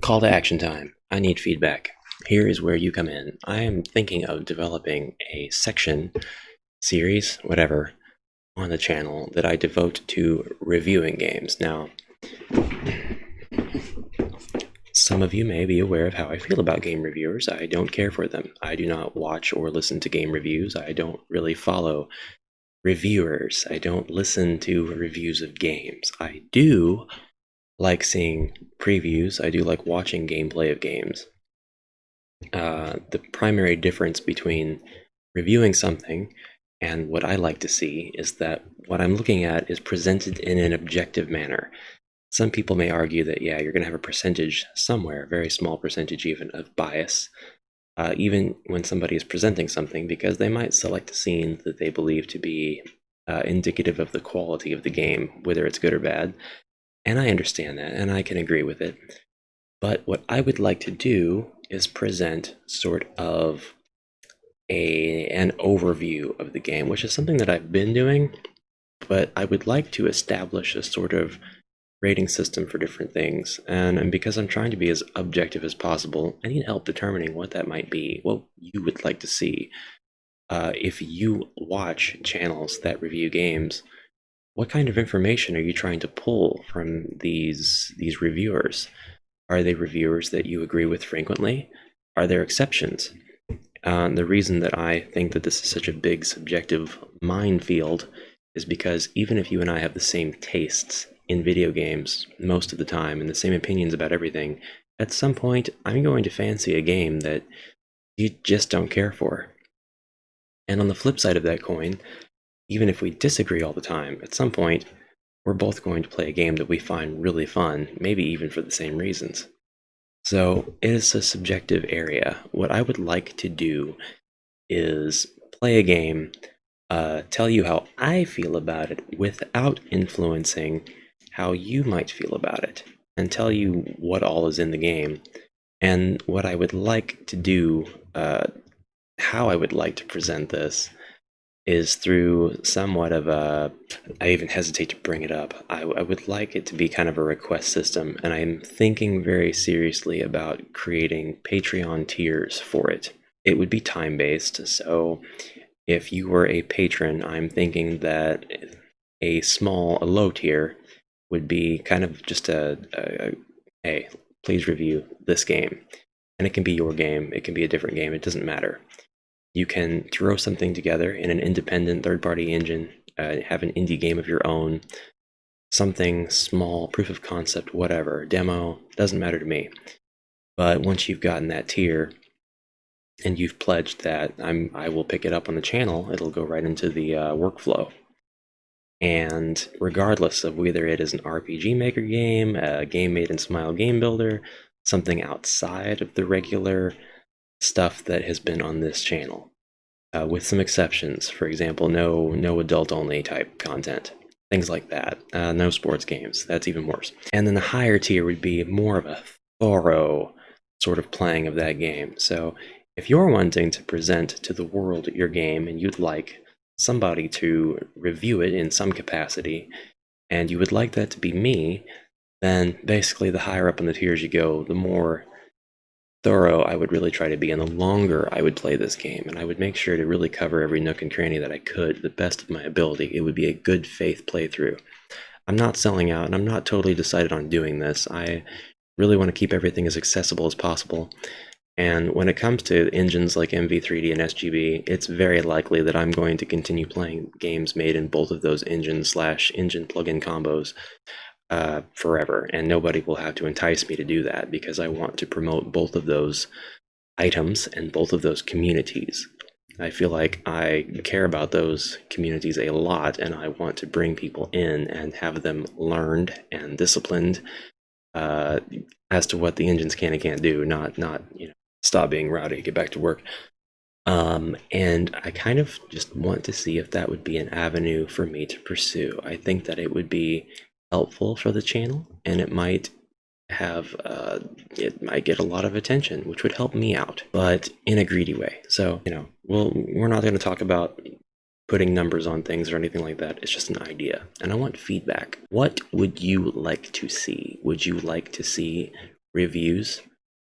Call to action time. I need feedback. Here is where you come in. I am thinking of developing a section, series, whatever, on the channel that I devote to reviewing games. Now, some of you may be aware of how I feel about game reviewers. I don't care for them. I do not watch or listen to game reviews. I don't really follow reviewers. I don't listen to reviews of games. I do like seeing previews. I do like watching gameplay of games. The primary difference between reviewing something and what I like to see is that what I'm looking at is presented in an objective manner. Some people may argue that, yeah, you're going to have a percentage somewhere, a very small percentage even, of bias, even when somebody is presenting something, because they might select a scene that they believe to be indicative of the quality of the game, whether it's good or bad. And I understand that, and I can agree with it. But what I would like to do is present sort of an overview of the game, which is something that I've been doing, but I would like to establish a sort of rating system for different things. And because I'm trying to be as objective as possible, I need help determining what that might be, what you would like to see. If you watch channels that review games, what kind of information are you trying to pull from these reviewers? Are they reviewers that you agree with frequently? Are there exceptions? The reason that I think that this is such a big subjective minefield is because even if you and I have the same tastes in video games most of the time and the same opinions about everything, at some point I'm going to fancy a game that you just don't care for. And on the flip side of that coin, even if we disagree all the time, at some point we're both going to play a game that we find really fun, maybe even for the same reasons. So it is a subjective area. What I would like to do is play a game, tell you how I feel about it without influencing how you might feel about it, and tell you what all is in the game. And what I would like to do, how I would like to present this, is through somewhat of a, I even hesitate to bring it up, I would like it to be kind of a request system, and I'm thinking very seriously about creating Patreon tiers for it. It would be time-based, so if you were a patron, I'm thinking that a low tier would be kind of just a hey, please review this game. And it can be your game, it can be a different game, it doesn't matter. You can throw something together in an independent third-party engine, have an indie game of your own, something small, proof of concept, whatever, demo, doesn't matter to me. But once you've gotten that tier and you've pledged that I will pick it up on the channel, it'll go right into the workflow. And regardless of whether it is an RPG Maker game, a game made in Smile Game Builder, something outside of the regular stuff that has been on this channel, with some exceptions. For example, no adult only type content, things like that. No sports games, that's even worse. And then the higher tier would be more of a thorough sort of playing of that game. So if you're wanting to present to the world your game and you'd like somebody to review it in some capacity, and you would like that to be me, then basically the higher up on the tiers you go, the more thorough I would really try to be, and the longer I would play this game, and I would make sure to really cover every nook and cranny that I could to the best of my ability. It would be a good faith playthrough. I'm not selling out, and I'm not totally decided on doing this. I really want to keep everything as accessible as possible. And when it comes to engines like MV3D and SGB, it's very likely that I'm going to continue playing games made in both of those engine/engine plugin combos forever, and nobody will have to entice me to do that, because I want to promote both of those items and both of those communities. I feel like I care about those communities a lot, and I want to bring people in and have them learned and disciplined as to what the engines can and can't do, not stop being rowdy, get back to work. And I kind of just want to see if that would be an avenue for me to pursue. I think that it would be helpful for the channel, and it might have it might get a lot of attention, which would help me out, but in a greedy way. So we're not going to talk about putting numbers on things or anything like that. It's just an idea, and I want feedback. What would you like to see? Would you like to see reviews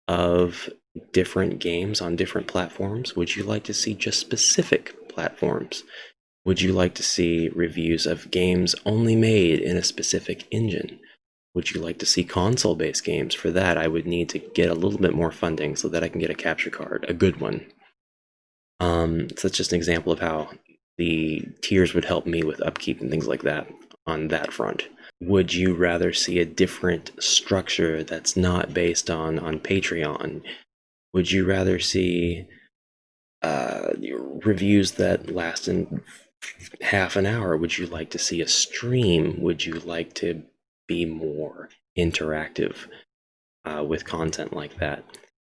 of different games on different platforms? Would you like to see just specific platforms? Would you like to see reviews of games only made in a specific engine? Would you like to see console-based games? For that, I would need to get a little bit more funding so that I can get a capture card, a good one. So that's just an example of how the tiers would help me with upkeep and things like that on that front. Would you rather see a different structure that's not based on Patreon? Would you rather see reviews that last in half an hour? Would you like to see a stream? Would you like to be more interactive with content like that?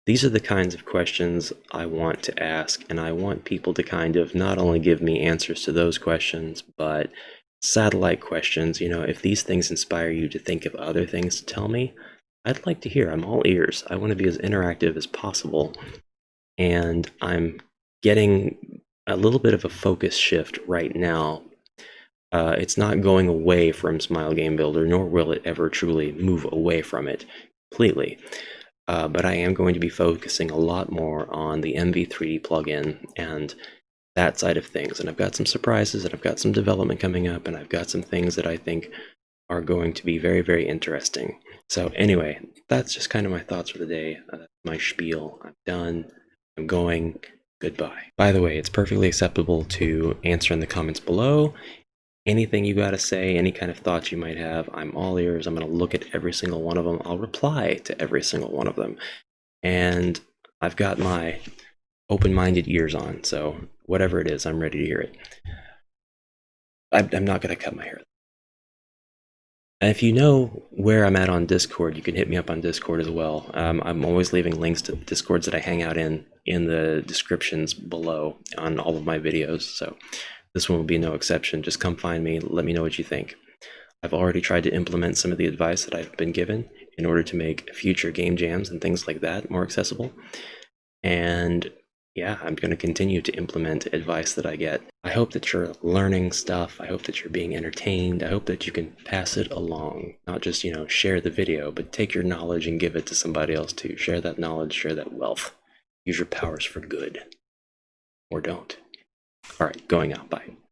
These are the kinds of questions I want to ask, and I want people to kind of not only give me answers to those questions, but satellite questions. You know, if these things inspire you to think of other things to tell me, I'd like to hear. I'm all ears. I want to be as interactive as possible, and I'm getting a little bit of a focus shift right now. It's not going away from Smile Game Builder, nor will it ever truly move away from it completely. But I am going to be focusing a lot more on the MV3 plugin and that side of things. And I've got some surprises, and I've got some development coming up, and I've got some things that I think are going to be very, very interesting. So anyway, that's just kind of my thoughts for the day. My spiel. I'm done. I'm going. Goodbye. By the way, it's perfectly acceptable to answer in the comments below. Anything you got to say, any kind of thoughts you might have, I'm all ears. I'm going to look at every single one of them. I'll reply to every single one of them. And I've got my open-minded ears on, so whatever it is, I'm ready to hear it. I'm not going to cut my hair. And if you know where I'm at on Discord, you can hit me up on Discord as well. I'm always leaving links to the Discords that I hang out in the descriptions below on all of my videos, so this one will be no exception. Just come find me, let me know what you think. I've already tried to implement some of the advice that I've been given in order to make future game jams and things like that more accessible. And yeah, I'm going to continue to implement advice that I get. I hope that you're learning stuff. I hope that you're being entertained. I hope that you can pass it along. Not just, share the video, but take your knowledge and give it to somebody else too. Share that knowledge, share that wealth. Use your powers for good. Or don't. All right, going out. Bye.